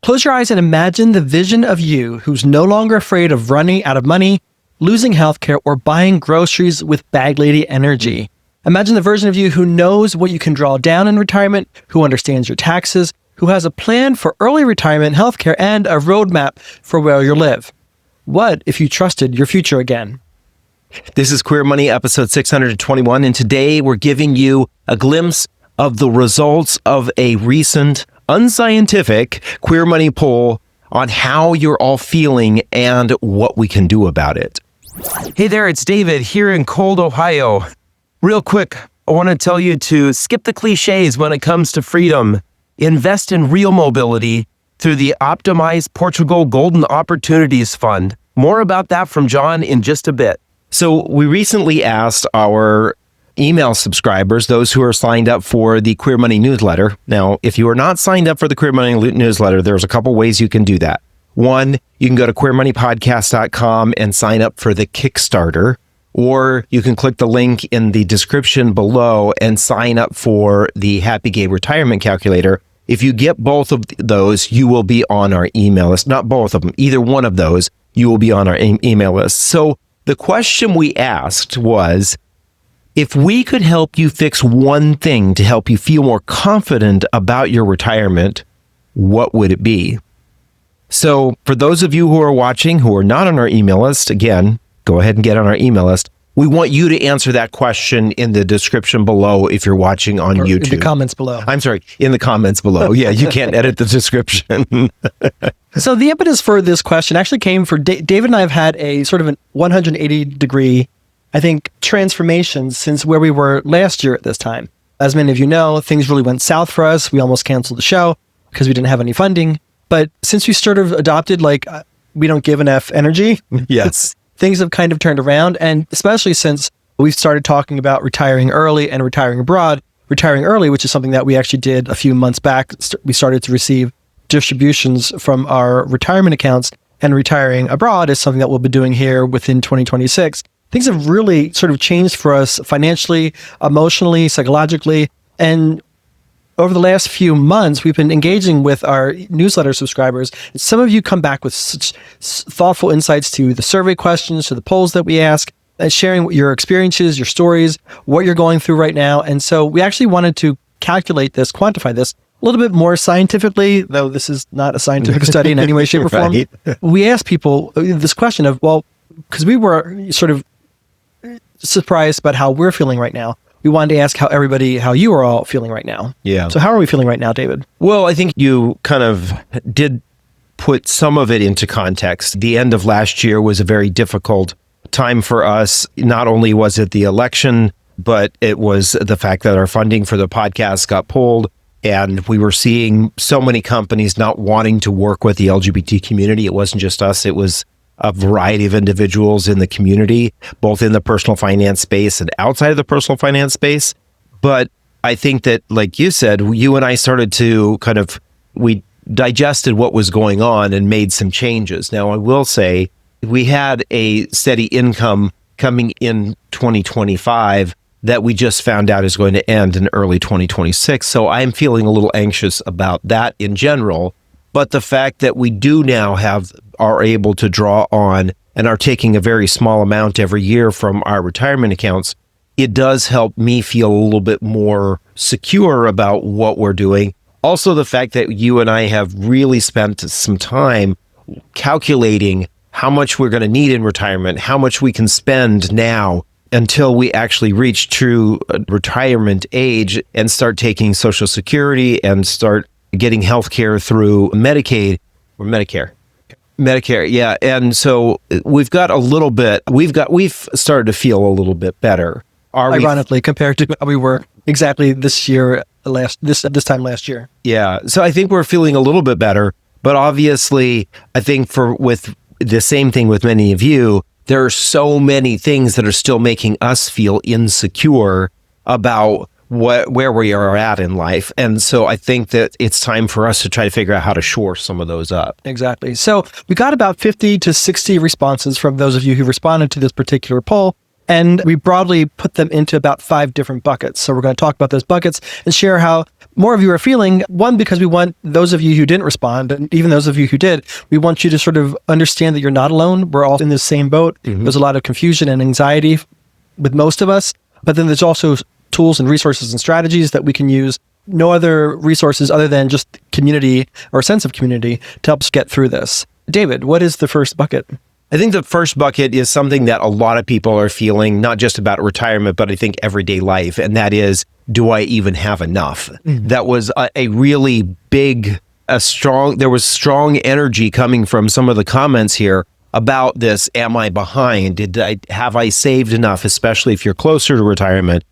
Close your eyes and imagine the vision of you who's no longer afraid of running out of money, losing healthcare, or buying groceries with bag lady energy. Imagine the version of you who knows what you can draw down in retirement, who understands your taxes, who has a plan for early retirement, healthcare, and a roadmap for where you'll live. What if you trusted your future again? This is Queer Money, episode 621, and today we're giving you a glimpse of the results of a recent unscientific Queer Money poll on how you're all feeling and what we can do about it. Hey there, it's David here in cold Ohio. Real quick, I want to tell you to skip the cliches when it comes to freedom. Invest in real mobility through the Optimize Portugal Golden Opportunities Fund. More about that from John in just a bit. So we recently asked our email subscribers, those who are signed up for the Queer Money newsletter. Now, if you are not signed up for the Queer Money newsletter, there's a couple ways you can do that. One, you can go to queermoneypodcast.com and sign up for the Kickstarter, or you can click the link in the description below and sign up for the Happy Gay Retirement Calculator. If you get both of those, you will be on our email list. Not both of them, either one of those, you will be on our email list. So the question we asked was, if we could help you fix one thing to help you feel more confident about your retirement, what would it be? So for those of you who are watching who are not on our email list, again, go ahead and get on our email list. We want you to answer that question in the description below if you're watching on YouTube. In the comments below. I'm sorry, in the comments below. Yeah, you can't edit the description. So the impetus for this question actually came for David and I have had a sort of an 180-degree, I think, transformation since where we were last year at this time. As many of you know, things really went south for us. We almost canceled the show because we didn't have any funding. But since we sort of adopted, we don't give an F energy. Yes. Things have kind of turned around, and especially since we've started talking about retiring early and retiring abroad. Retiring early, which is something that we actually did a few months back. We started to receive distributions from our retirement accounts, and retiring abroad is something that we'll be doing here within 2026. Things have really sort of changed for us financially, emotionally, psychologically, and over the last few months, we've been engaging with our newsletter subscribers. Some of you come back with such thoughtful insights to the survey questions, to the polls that we ask, and sharing your experiences, your stories, what you're going through right now. And so we actually wanted to calculate this, quantify this a little bit more scientifically, though this is not a scientific study in any way, shape, or form. Right. We asked people this question of, because we were sort of surprised about how we're feeling right now. We wanted to ask how you are all feeling right now. Yeah. So how are we feeling right now, David? Well, I think you kind of did put some of it into context. The end of last year was a very difficult time for us. Not only was it the election, but it was the fact that our funding for the podcast got pulled, and we were seeing so many companies not wanting to work with the LGBT community. It wasn't just us. It was a variety of individuals in the community, both in the personal finance space and outside of the personal finance space. But I think that, like you said, you and I started to we digested what was going on and made some changes. Now, I will say we had a steady income coming in 2025 that we just found out is going to end in early 2026. So I'm feeling a little anxious about that in general. But the fact that we do now are able to draw on and are taking a very small amount every year from our retirement accounts, it does help me feel a little bit more secure about what we're doing. Also, the fact that you and I have really spent some time calculating how much we're going to need in retirement, how much we can spend now until we actually reach true retirement age and start taking Social Security and start getting healthcare through Medicaid or Medicare. Medicare, yeah. And so we've started to feel a little bit better. Ironically, compared to how we were exactly this time last year. Yeah. So I think we're feeling a little bit better, but obviously I think with the same thing with many of you, there are so many things that are still making us feel insecure about where we are at in life. And so I think that it's time for us to try to figure out how to shore some of those up. Exactly. So we got about 50 to 60 responses from those of you who responded to this particular poll. And we broadly put them into about 5 different buckets. So we're going to talk about those buckets and share how more of you are feeling. One, because we want those of you who didn't respond, and even those of you who did, we want you to sort of understand that you're not alone. We're all in the same boat. There's a lot of confusion and anxiety with most of us, but then there's also tools and resources and strategies that we can use. No other resources other than just community or a sense of community to help us get through this. David, what is the first bucket? I think the first bucket is something that a lot of people are feeling, not just about retirement, but I think everyday life. And that is, do I even have enough? That was a really big, there was strong energy coming from some of the comments here about this. Am I behind? Have I saved enough, especially if you're closer to retirement?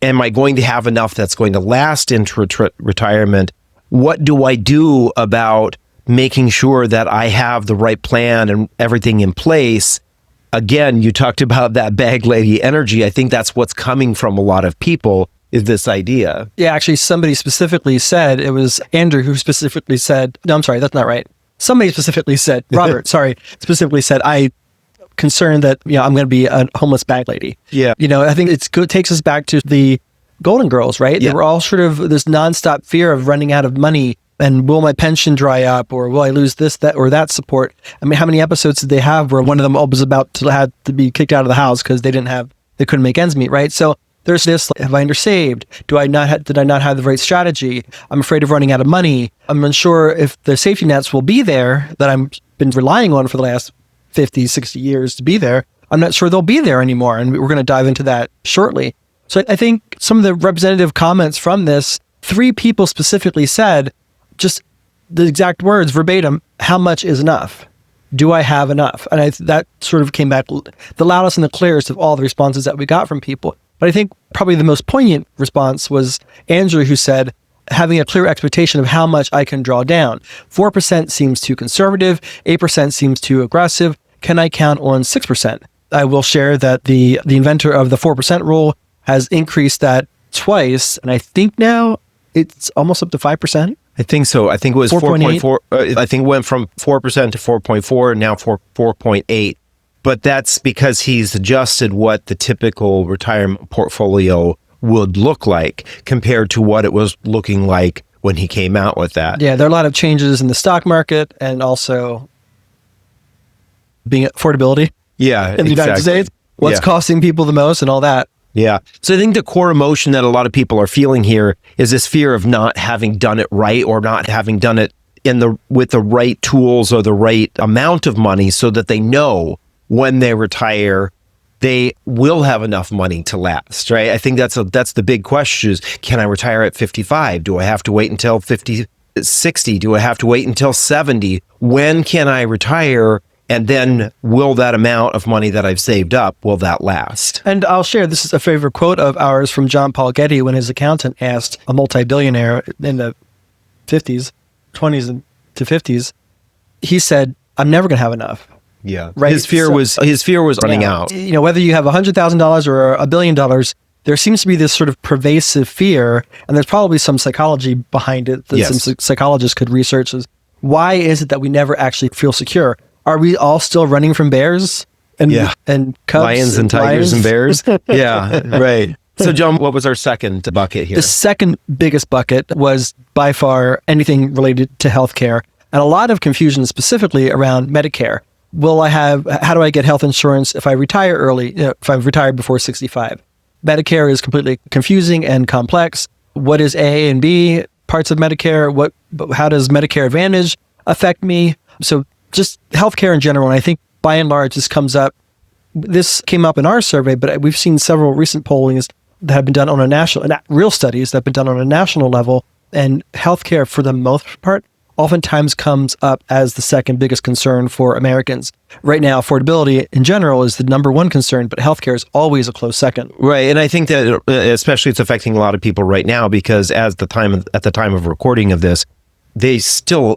Am I going to have enough that's going to last into retirement? What do I do about making sure that I have the right plan and everything in place? Again, you talked about that bag lady energy. I think that's what's coming from a lot of people, is this idea. Yeah, actually, somebody specifically said, it was Andrew who specifically said, no, I'm sorry, that's not right. Somebody specifically said, Robert, specifically said, I'm concerned that, I'm going to be a homeless bag lady. Yeah. I think it's good. It takes us back to the Golden Girls, right? Yeah. They were all sort of this nonstop fear of running out of money. And will my pension dry up, or will I lose this, that, or that support? I mean, how many episodes did they have where one of them was about to have to be kicked out of the house because they couldn't make ends meet, right? So there's this: have I undersaved? Did I not have the right strategy? I'm afraid of running out of money. I'm unsure if the safety nets will be there that I've been relying on for the last 50, 60 years to be there. I'm not sure they'll be there anymore, and we're going to dive into that shortly. So I think some of the representative comments from this, 3 people specifically said, just the exact words verbatim, how much is enough? Do I have enough? And that sort of came back the loudest and the clearest of all the responses that we got from people. But I think probably the most poignant response was Andrew, who said, having a clear expectation of how much I can draw down. 4% seems too conservative. 8% seems too aggressive. Can I count on 6%? I will share that the inventor of the 4% rule has increased that twice. And I think now it's almost up to 5%. I think so. I think it was 4.4. I think it went from 4% to 4.4 and now 4.8. But that's because he's adjusted what the typical retirement portfolio would look like compared to what it was looking like when he came out with that. Yeah, there are a lot of changes in the stock market and also being affordability. Yeah, in the United States. What's costing people the most and all that. Yeah. So I think the core emotion that a lot of people are feeling here is this fear of not having done it right, or not having done it with the right tools or the right amount of money, so that they know when they retire, they will have enough money to last, right? I think that's the big question is, can I retire at 55? Do I have to wait until 60? Do I have to wait until 70? When can I retire? And then will that amount of money that I've saved up, will that last? And I'll share, this is a favorite quote of ours from John Paul Getty when his accountant asked a multi-billionaire in the 20s to 50s, he said, I'm never going to have enough. Yeah. Right? His fear was running out. Whether you have $100,000 or $1 billion, there seems to be this sort of pervasive fear, and there's probably some psychology behind it that some psychologists could research. Is why is it that we never actually feel secure? Are we all still running from bears and cubs? Lions and tigers and bears? Yeah, right. So, John, what was our second bucket here? The second biggest bucket was by far anything related to healthcare, and a lot of confusion specifically around Medicare. How do I get health insurance if I retire early, if I've retired before 65? Medicare is completely confusing and complex. What is A and B parts of Medicare? How does Medicare Advantage affect me? So just healthcare in general, and I think by and large this came up in our survey, but we've seen several recent pollings that have been done on a national, real studies that have been done on a national level, and healthcare for the most part oftentimes comes up as the second biggest concern for Americans. Right now, affordability in general is the number one concern, but healthcare is always a close second. Right, and I think that especially it's affecting a lot of people right now because at the time of recording of this,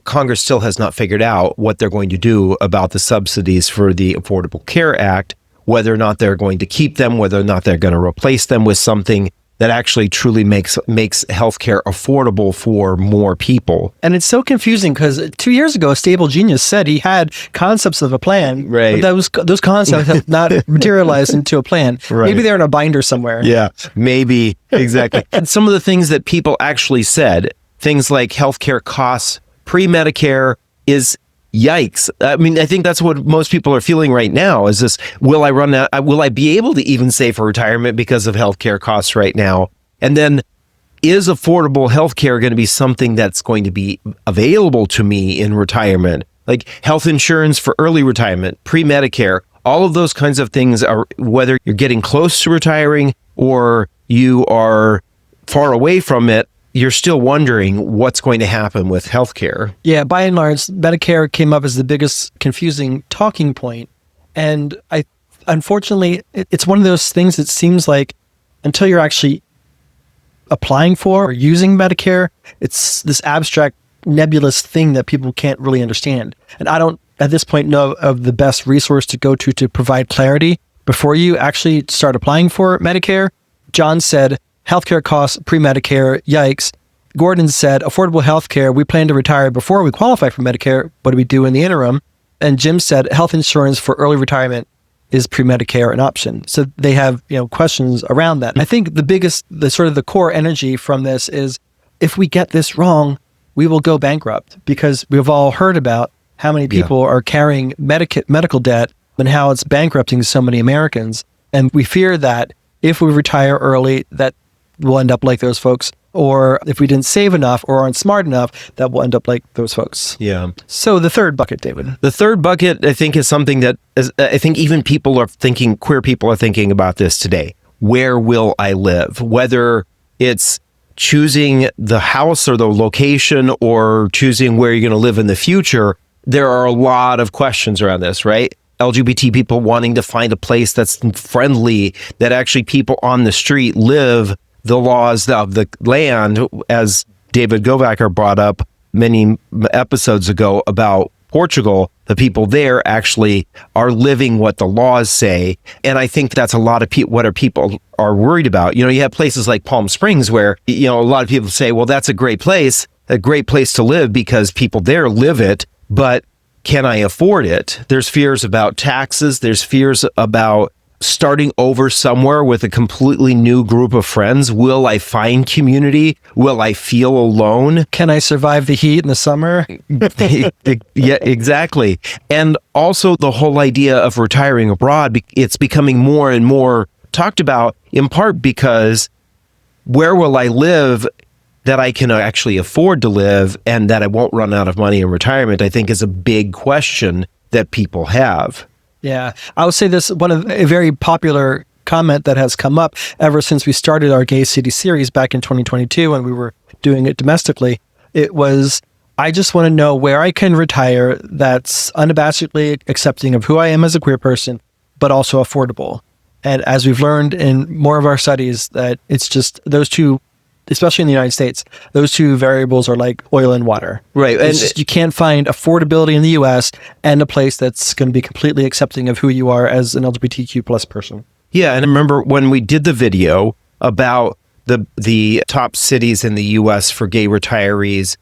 Congress still has not figured out what they're going to do about the subsidies for the Affordable Care Act, whether or not they're going to keep them, whether or not they're going to replace them with something that actually truly makes healthcare affordable for more people. And it's so confusing because 2 years ago, a stable genius said he had concepts of a plan, Right. but those concepts have not materialized into a plan. Right. Maybe they're in a binder somewhere. Yeah, maybe. Exactly. And some of the things that people actually said, things like healthcare costs pre-Medicare is yikes. I mean, I think that's what most people are feeling right now is this, will I run out? Will I be able to even save for retirement because of healthcare costs right now? And then is affordable healthcare going to be something that's going to be available to me in retirement? Like health insurance for early retirement, pre-Medicare, all of those kinds of things are, whether you're getting close to retiring or you are far away from it, you're still wondering what's going to happen with healthcare. Yeah, by and large, Medicare came up as the biggest confusing talking point. And unfortunately, it's one of those things that seems like until you're actually applying for or using Medicare, it's this abstract, nebulous thing that people can't really understand. And I don't, at this point, know of the best resource to go to provide clarity before you actually start applying for Medicare. John said, healthcare costs pre-Medicare, yikes. Gordon said, affordable healthcare, we plan to retire before we qualify for Medicare. What do we do in the interim? And Jim said, health insurance for early retirement is pre-Medicare an option? So they have, questions around that. And I think the core energy from this is if we get this wrong, we will go bankrupt because we've all heard about how many people are carrying medical debt and how it's bankrupting so many Americans. And we fear that if we retire early, that we'll end up like those folks. Or if we didn't save enough or aren't smart enough, that we'll end up like those folks. Yeah. So the third bucket, David. The third bucket, I think, is something that I think even queer people are thinking about this today. Where will I live? Whether it's choosing the house or the location or choosing where you're going to live in the future, there are a lot of questions around this, right? LGBT people wanting to find a place that's friendly, that actually people on the street live the laws of the land, as David Govacker brought up many episodes ago about Portugal. The people there actually are living what the laws say. And I think that's a lot of what people are worried about. You have places like Palm Springs where, a lot of people say, well, that's a great place to live because people there live it, but can I afford it? There's fears about taxes. There's fears about starting over somewhere with a completely new group of friends. Will I find community? Will I feel alone? Can I survive the heat in the summer? Yeah, exactly. And also the whole idea of retiring abroad, it's becoming more and more talked about, in part because where will I live that I can actually afford to live and that I won't run out of money in retirement, I think is a big question that people have. Yeah, I would say this, a very popular comment that has come up ever since we started our Gay City series back in 2022 when we were doing it domestically. It was, I just want to know where I can retire that's unabashedly accepting of who I am as a queer person, but also affordable. And as we've learned in more of our studies, that it's just those two, especially in the United States, those two variables are like oil and water. Right. And you can't find affordability in the U.S. and a place that's going to be completely accepting of who you are as an LGBTQ plus person. Yeah. And I remember when we did the video about the top cities in the U.S. for gay retirees,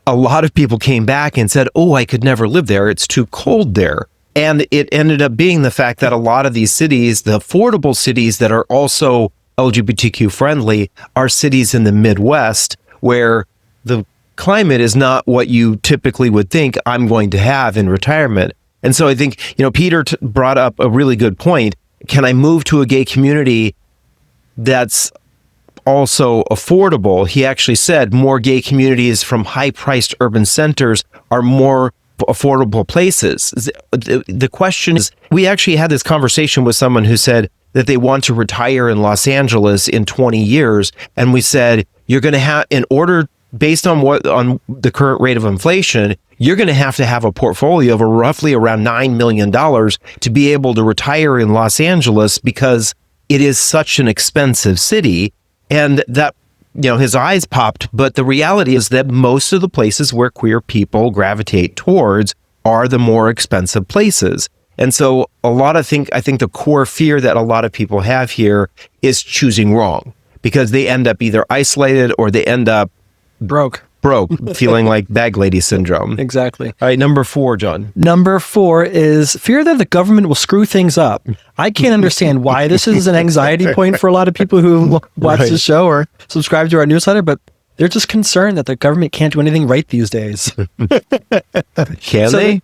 a lot of people came back and said, oh, I could never live there. It's too cold there. And it ended up being the fact that a lot of these cities, the affordable cities that are also LGBTQ friendly, are cities in the Midwest where the climate is not what you typically would think I'm going to have in retirement. And so I think, Peter brought up a really good point. Can I move to a gay community that's also affordable? He actually said more gay communities from high-priced urban centers are more affordable places. The question is, we actually had this conversation with someone who said that they want to retire in Los Angeles in 20 years. And we said, you're going to have, based on the current rate of inflation, you're going to have a portfolio of roughly around $9 million to be able to retire in Los Angeles because it is such an expensive city. And that, his eyes popped. But the reality is that most of the places where queer people gravitate towards are the more expensive places. And so I think the core fear that a lot of people have here is choosing wrong. because they end up either isolated or they end up broke, feeling like bag lady syndrome. Exactly. All right, number 4, John. Number 4 is fear that the government will screw things up. I can't understand why this is an anxiety point for a lot of people who watch the show or subscribe to our newsletter, but they're just concerned that the government can't do anything right these days. Can they?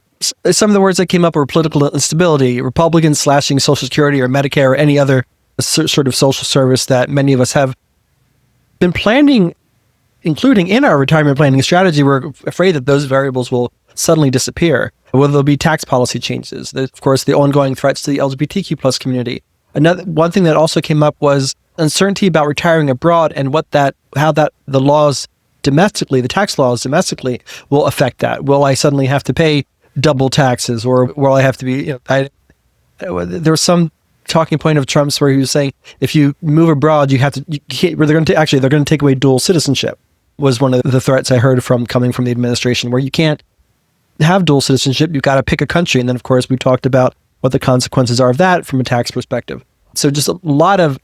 Some of the words that came up were political instability, Republicans slashing Social Security or Medicare or any other sort of social service that many of us have been planning, including in our retirement planning strategy. We're afraid that those variables will suddenly disappear. Whether there'll be tax policy changes, of course, the ongoing threats to the LGBTQ plus community. One thing that also came up was uncertainty about retiring abroad and how the laws domestically, the tax laws domestically, will affect that. Will I suddenly have to pay double taxes, or will I have to be? There was some talking point of Trump's where he was saying if you move abroad, they're going to take away dual citizenship. Was one of the threats I heard coming from the administration, where you can't have dual citizenship. You've got to pick a country, and then of course we talked about what the consequences are of that from a tax perspective. So just a lot of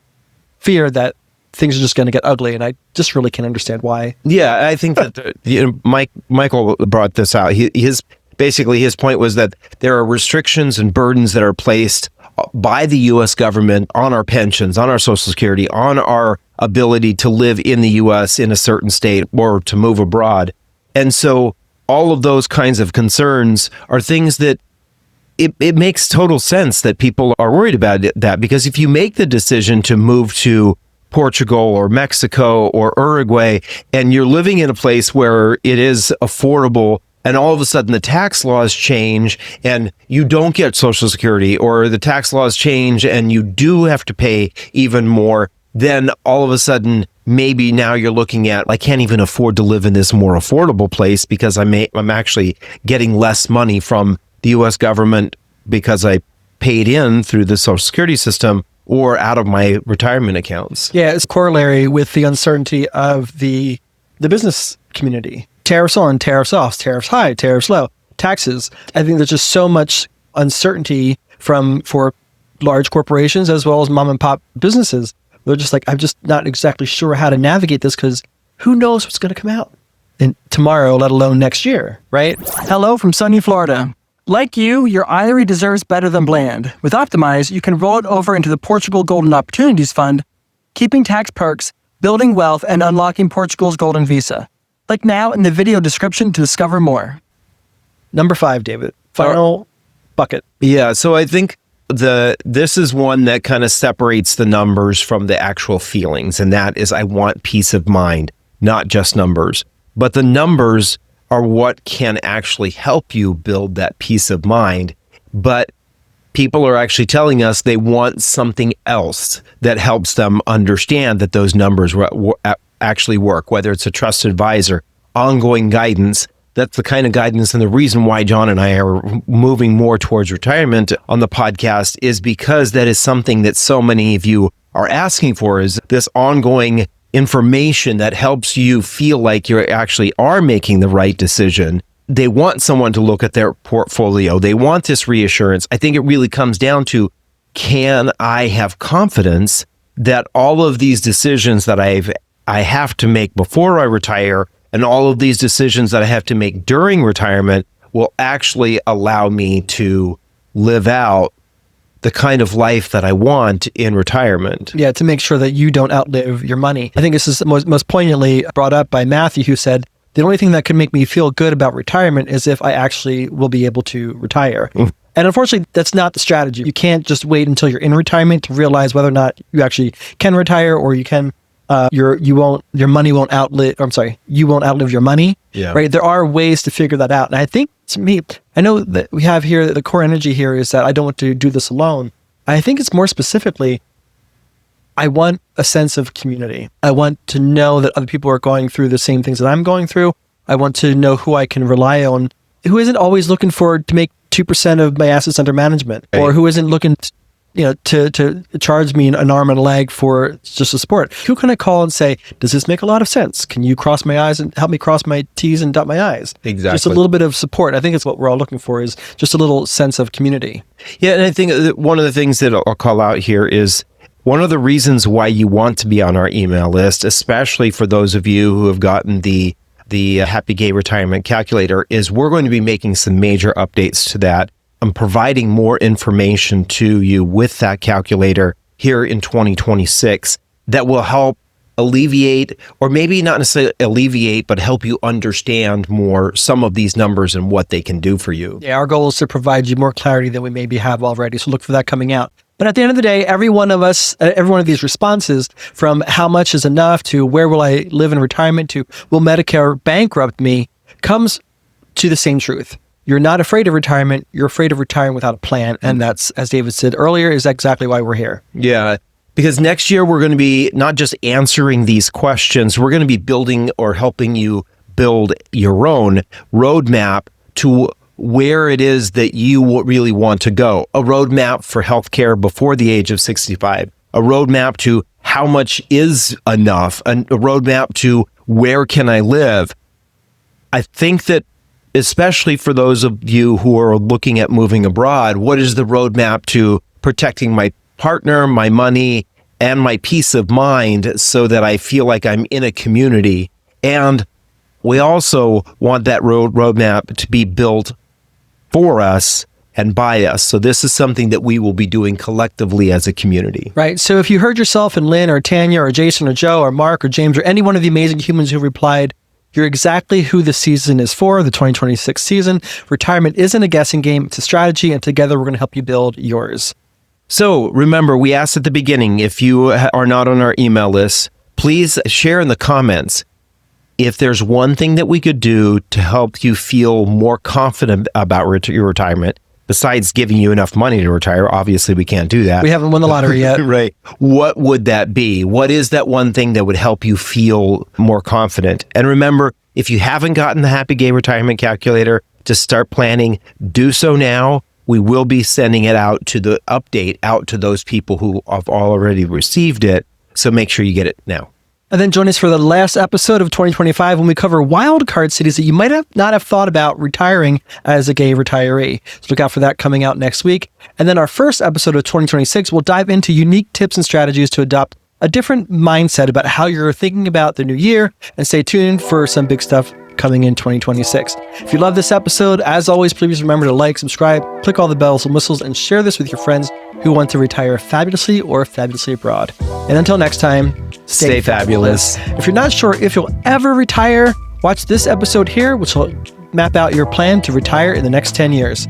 fear that things are just going to get ugly, and I just really can't understand why. Yeah, I think that Michael brought this out. His point was that there are restrictions and burdens that are placed by the U.S. government on our pensions, on our Social Security, on our ability to live in the U.S. in a certain state or to move abroad. And so all of those kinds of concerns are things that it makes total sense that people are worried about that, because if you make the decision to move to Portugal or Mexico or Uruguay, and you're living in a place where it is affordable, and all of a sudden the tax laws change and you don't get Social Security, or the tax laws change and you do have to pay even more, then all of a sudden maybe now you're looking at, I can't even afford to live in this more affordable place because I'm actually getting less money from the U.S. government because I paid in through the Social Security system or out of my retirement accounts. Yeah, it's corollary with the uncertainty of the business community. Tariffs on, tariffs off, tariffs high, tariffs low, taxes. I think there's just so much uncertainty for large corporations as well as mom and pop businesses. They're just like, I'm just not exactly sure how to navigate this because who knows what's going to come out in tomorrow, let alone next year, right? Hello from sunny Florida. Like you, your IRA deserves better than bland. With Optimize, you can roll it over into the Portugal Golden Opportunities Fund, keeping tax perks, building wealth, and unlocking Portugal's Golden Visa. Click now in the video description to discover more. Number 5, David. Final bucket. Yeah, so I think this is one that kind of separates the numbers from the actual feelings, and that is I want peace of mind, not just numbers. But the numbers are what can actually help you build that peace of mind. But people are actually telling us they want something else that helps them understand that those numbers actually work, whether it's a trusted advisor, ongoing guidance. That's the kind of guidance, and the reason why John and I are moving more towards retirement on the podcast is because that is something that so many of you are asking for, is this ongoing information that helps you feel like you actually are making the right decision. They want someone to look at their portfolio. They want this reassurance. I think it really comes down to, can I have confidence that all of these decisions that I have to make before I retire and all of these decisions that I have to make during retirement will actually allow me to live out the kind of life that I want in retirement. Yeah, to make sure that you don't outlive your money. I think this is most poignantly brought up by Matthew, who said, the only thing that can make me feel good about retirement is if I actually will be able to retire. And unfortunately, that's not the strategy. You can't just wait until you're in retirement to realize whether or not you actually can retire, or you can, you won't outlive your money. Yeah. Right? There are ways to figure that out. And I think, to me, I know that we have here, the core energy here is that I don't want to do this alone. I think it's more specifically, I want a sense of community. I want to know that other people are going through the same things that I'm going through. I want to know who I can rely on, who isn't always looking to make 2% of my assets under management, right, or who isn't looking to charge me an arm and a leg for just a support. Who can I call and say, does this make a lot of sense? Can you cross my I's and help me cross my T's and dot my I's? Exactly. Just a little bit of support. I think it's what we're all looking for, is just a little sense of community. Yeah, and I think one of the things that I'll call out here is One of the reasons why you want to be on our email list, especially for those of you who have gotten the Happy Gay Retirement Calculator, is we're going to be making some major updates to that. I'm providing more information to you with that calculator here in 2026 that will help alleviate, or maybe not necessarily alleviate, but help you understand more some of these numbers and what they can do for you. Yeah, our goal is to provide you more clarity than we maybe have already. So look for that coming out. But at the end of the day, every one of us, every one of these responses, from how much is enough to where will I live in retirement to will Medicare bankrupt me, comes to the same truth. You're not afraid of retirement. You're afraid of retiring without a plan. And that's, as David said earlier, is exactly why we're here. Yeah. Because next year, we're going to be not just answering these questions, we're going to be building or helping you build your own roadmap to where it is that you really want to go. A roadmap for healthcare before the age of 65, a roadmap to how much is enough, and a roadmap to where can I live. I think that especially for those of you who are looking at moving abroad, what is the roadmap to protecting my partner, my money, and my peace of mind so that I feel like I'm in a community? And we also want that roadmap to be built for us and by us. So this is something that we will be doing collectively as a community. Right. So if you heard yourself in Lynn or Tanya or Jason or Joe or Mark or James or any one of the amazing humans who replied, you're exactly who the season is for, the 2026 season. Retirement isn't a guessing game. It's a strategy. And together we're going to help you build yours. So remember, we asked at the beginning, if you are not on our email list, please share in the comments if there's one thing that we could do to help you feel more confident about your retirement, besides giving you enough money to retire. Obviously, we can't do that. We haven't won the lottery yet. Right. What would that be? What is that one thing that would help you feel more confident? And remember, if you haven't gotten the Happy Gay Retirement Calculator to start planning, do so now. We will be sending it out to the update out to those people who have already received it. So make sure you get it now. And then join us for the last episode of 2025 when we cover wildcard cities that you might not have thought about retiring as a gay retiree. So look out for that coming out next week. And then our first episode of 2026, we'll dive into unique tips and strategies to adopt a different mindset about how you're thinking about the new year. And stay tuned for some big stuff coming in 2026. If you love this episode, as always, please remember to like, subscribe, click all the bells and whistles, and share this with your friends who want to retire fabulously or fabulously abroad. And until next time, stay fabulous. If you're not sure if you'll ever retire, watch this episode here, which will map out your plan to retire in the next 10 years.